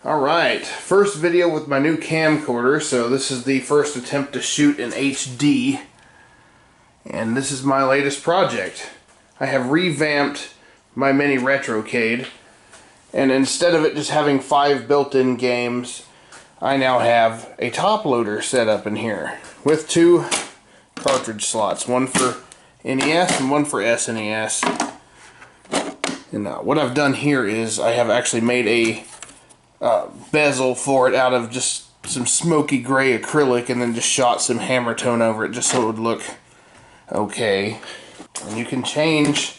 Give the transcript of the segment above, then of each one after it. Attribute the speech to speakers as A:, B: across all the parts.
A: Alright, first video with my new camcorder, so this is the first attempt to shoot in HD. And this is my latest project. I have revamped my mini Retrocade, and instead of it just having 5 built-in games, I now have a top loader set up in here with 2 cartridge slots, one for NES and one for SNES. And what I've done here is I have actually made a bezel for it out of just some smoky gray acrylic and then just shot some hammer tone over it just so it would look okay. And you can change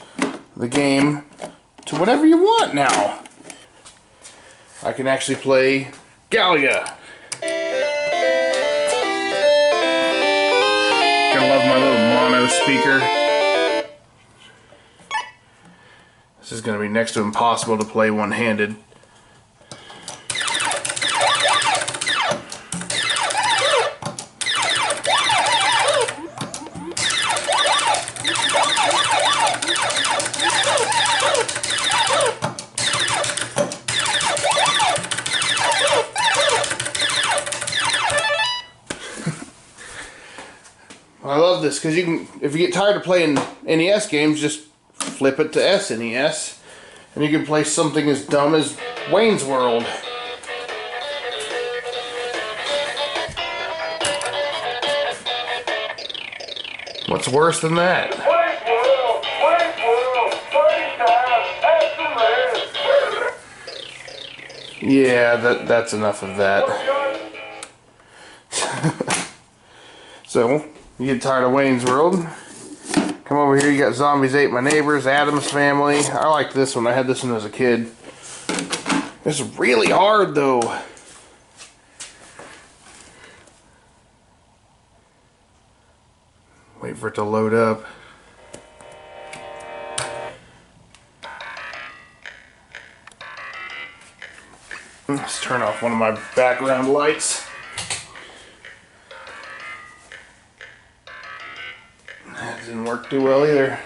A: the game to whatever you want now. I can actually play Galaga. Gotta love my little mono speaker. This is gonna be next to impossible to play one-handed. I love this because you can, if you get tired of playing NES games, just flip it to SNES and you can play something as dumb as Wayne's World. What's worse than that? Yeah, that's enough of that. So, you get tired of Wayne's World, come over here. You got Zombies Ate My Neighbors, Addams Family. I like this one. I had this one as a kid. It's really hard though. Wait for it to load up. Let's turn off one of my background lights. That didn't work too well either.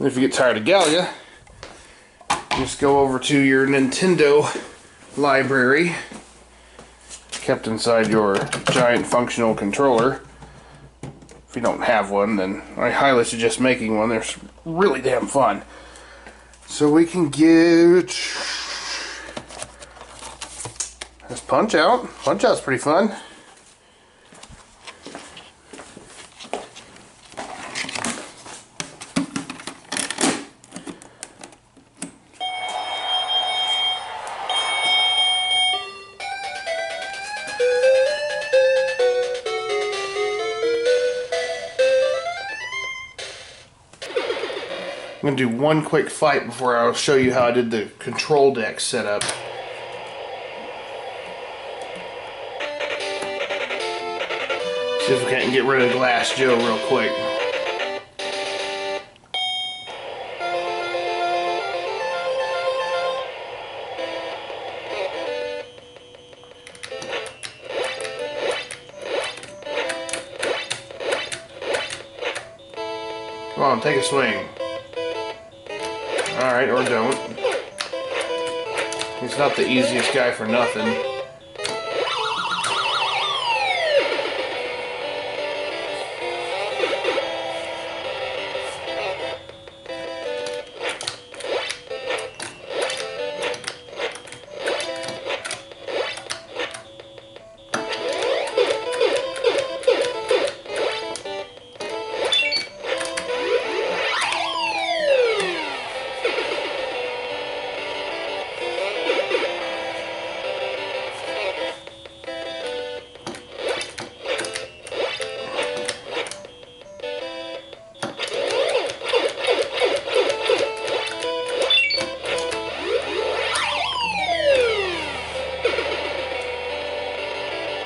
A: If you get tired of Galaga, just go over to your Nintendo library, kept inside your giant functional controller. If you don't have one, then I highly suggest making one. They're really damn fun. So we can get this Punch Out. Punch Out's pretty fun. I'm going to do one quick fight before I'll show you how I did the control deck setup. See if we can't get rid of Glass Joe real quick. Come on, take a swing. Alright, or don't. He's not the easiest guy for nothing.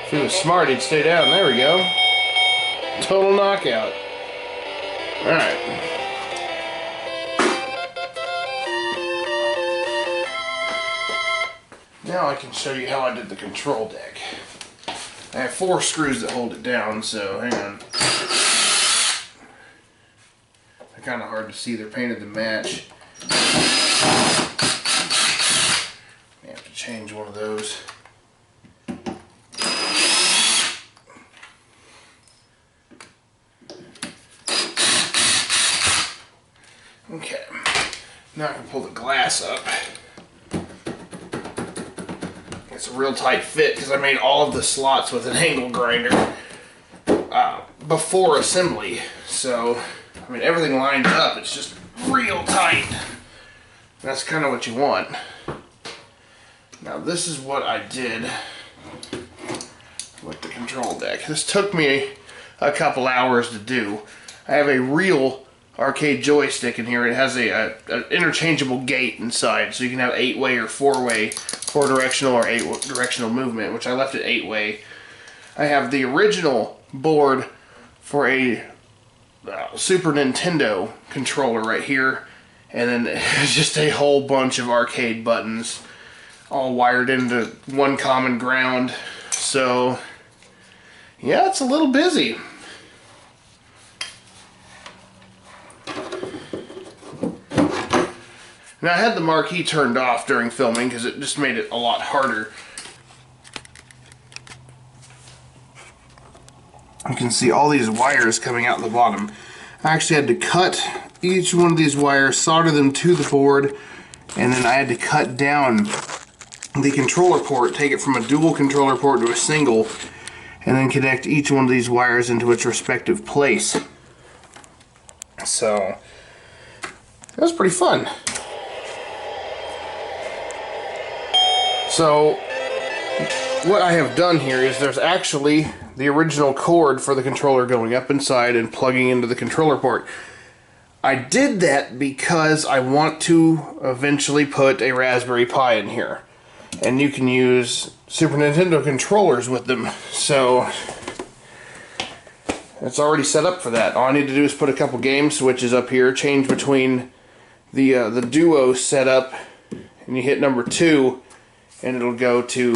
A: If he was smart, he'd stay down. There we go. Total knockout. Alright. Now I can show you how I did the control deck. I have 4 screws that hold it down, so hang on. They're kind of hard to see. They're painted to match. I have to change one of those. Okay, now I can pull the glass up. It's a real tight fit because I made all of the slots with an angle grinder before assembly. So, I mean, everything lines up. It's just real tight. That's kind of what you want. Now, this is what I did with the control deck. This took me a couple hours to do. I have a real arcade joystick in here. It has an interchangeable gate inside, so you can have 8-way or 4-way, 4-directional or 8-directional movement, which I left at 8-way. I have the original board for a Super Nintendo controller right here, and then just a whole bunch of arcade buttons all wired into one common ground. So yeah, it's a little busy. Now, I had the marquee turned off during filming because it just made it a lot harder. You can see all these wires coming out the bottom. I actually had to cut each one of these wires, solder them to the board, and then I had to cut down the controller port, take it from a dual controller port to a single, and then connect each one of these wires into its respective place. So, that was pretty fun. So, what I have done here is there's actually the original cord for the controller going up inside and plugging into the controller port. I did that because I want to eventually put a Raspberry Pi in here. And you can use Super Nintendo controllers with them. So, it's already set up for that. All I need to do is put a couple game switches up here, change between the Duo setup, and you hit number 2, and it'll go to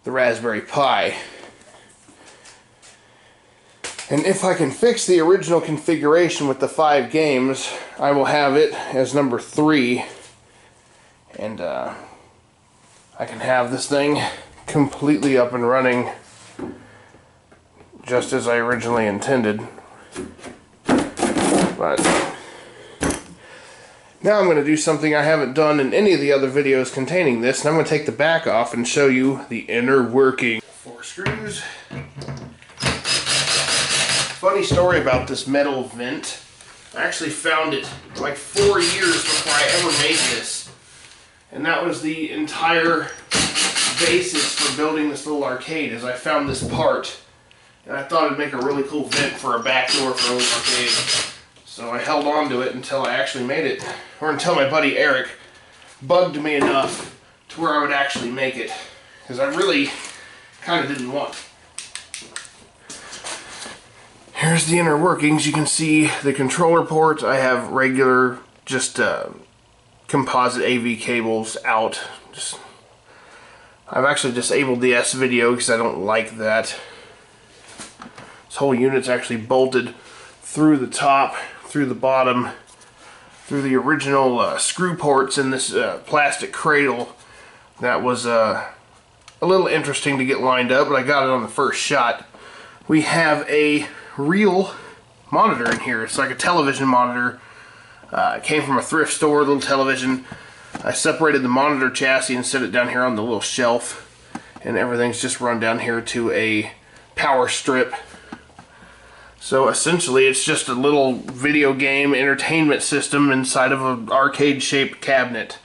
A: the Raspberry Pi. And if I can fix the original configuration with the 5 games, I will have it as number 3, and I can have this thing completely up and running just as I originally intended. But now I'm going to do something I haven't done in any of the other videos containing this, and I'm going to take the back off and show you the inner working. 4 screws. Funny story about this metal vent. I actually found it like 4 years before I ever made this. And that was the entire basis for building this little arcade, is I found this part. And I thought it'd make a really cool vent for a back door for a little arcade. So I held on to it until I actually made it, or until my buddy Eric bugged me enough to where I would actually make it, because I really kind of didn't want. Here's the inner workings. You can see the controller port. I have regular, just composite AV cables out. I've actually disabled the S-video because I don't like that. This whole unit's actually bolted through the top, through the bottom, through the original screw ports in this plastic cradle. That was a little interesting to get lined up, but I got it on the first shot. We have a real monitor in here. It's like a television monitor. It came from a thrift store, little television. I separated the monitor chassis and set it down here on the little shelf, and everything's just run down here to a power strip. So essentially it's just a little video game entertainment system inside of an arcade shaped cabinet.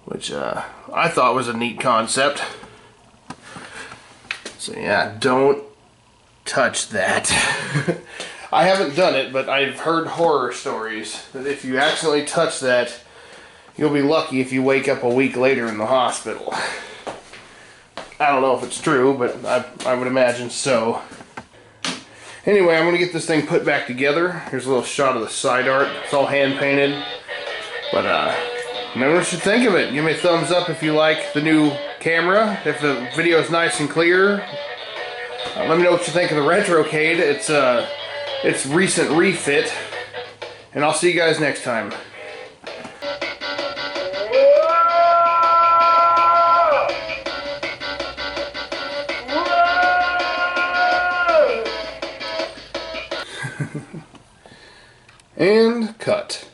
A: Which I thought was a neat concept. So yeah, don't touch that. I haven't done it, but I've heard horror stories that if you accidentally touch that, you'll be lucky if you wake up a week later in the hospital. I don't know if it's true, but I would imagine so. Anyway, I'm going to get this thing put back together. Here's a little shot of the side art. It's all hand painted. But let me know what you think of it. Give me a thumbs up if you like the new camera. If the video is nice and clear. Let me know what you think of the Retrocade. It's recent refit. And I'll see you guys next time. And cut.